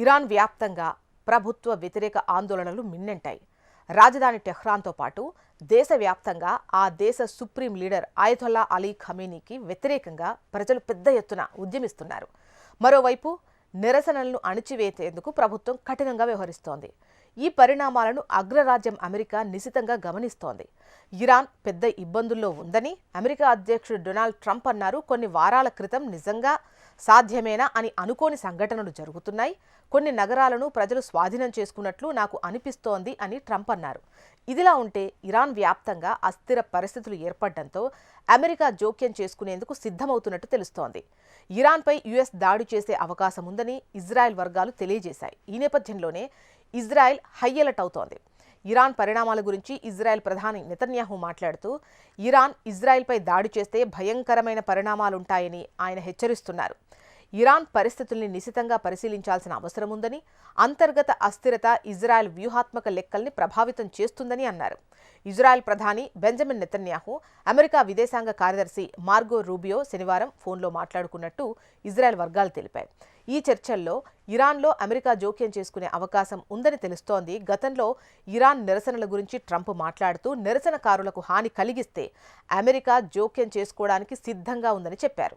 Iran వ్యాప్తంగా ప్రభుత్వ వ్యతిరేక ఆందోళనలు మిన్నెంటాయి. రాజధాని టెహ్రాన్తో పాటు దేశవ్యాప్తంగా ఆ దేశ సుప్రీం లీడర్ అయతొల్లా అలీ ఖమేనీకి వ్యతిరేకంగా ప్రజలు పెద్ద ఎత్తున ఉద్యమిస్తున్నారు. మరోవైపు నిరసనలను అణిచివేసేందుకు ప్రభుత్వం కఠినంగా వ్యవహరిస్తోంది. ఈ పరిణామాలను అగ్రరాజ్యం అమెరికా నిశితంగా గమనిస్తోంది. ఇరాన్ పెద్ద ఇబ్బందుల్లో ఉందని అమెరికా అధ్యక్షుడు డొనాల్డ్ ట్రంప్ అన్నారు. కొన్ని వారాల క్రితం నిజంగా సాధ్యమేనా అని అనుకోని సంఘటనలు జరుగుతున్నాయి. కొన్ని నగరాలను ప్రజలు స్వాధీనం చేసుకున్నట్లు నాకు అనిపిస్తోంది అని ట్రంప్ అన్నారు. ఇదిలా ఉంటే ఇరాన్ వ్యాప్తంగా అస్థిర పరిస్థితులు ఏర్పడడంతో అమెరికా జోక్యం చేసుకునేందుకు సిద్ధమవుతున్నట్టు తెలుస్తోంది. ఇరాన్పై యుఎస్ దాడి చేసే అవకాశం ఉందని ఇజ్రాయెల్ వర్గాలు తెలియజేశాయి. ఈ నేపథ్యంలోనే ఇజ్రాయెల్ హై అలర్ట్ అవుతోంది. ఇరాన్ పరిణామాల గురించి ఇజ్రాయెల్ ప్రధాని నెతన్యాహు మాట్లాడుతూ ఇరాన్ ఇజ్రాయెల్పై దాడి చేస్తే భయంకరమైన పరిణామాలుంటాయని ఆయన హెచ్చరిస్తున్నారు. ఇరాన్ పరిస్థితుల్ని నిశితంగా పరిశీలించాల్సిన అవసరం ఉందని, అంతర్గత అస్థిరత ఇజ్రాయెల్ వ్యూహాత్మక లెక్కల్ని ప్రభావితం చేస్తుందని అన్నారు. ఇజ్రాయెల్ ప్రధాని బెంజమిన్ నెతన్యాహు అమెరికా విదేశాంగ కార్యదర్శి మార్గో రూబియో శనివారం ఫోన్లో మాట్లాడుకున్నట్టు ఇజ్రాయెల్ వర్గాలు తెలిపాయి. ఈ చర్చల్లో ఇరాన్లో అమెరికా జోక్యం చేసుకునే అవకాశం ఉందని తెలుస్తోంది. గతంలో ఇరాన్ నిరసనల గురించి ట్రంప్ మాట్లాడుతూ నిరసనకారులకు హాని కలిగిస్తే అమెరికా జోక్యం చేసుకోవడానికి సిద్ధంగా ఉందని చెప్పారు.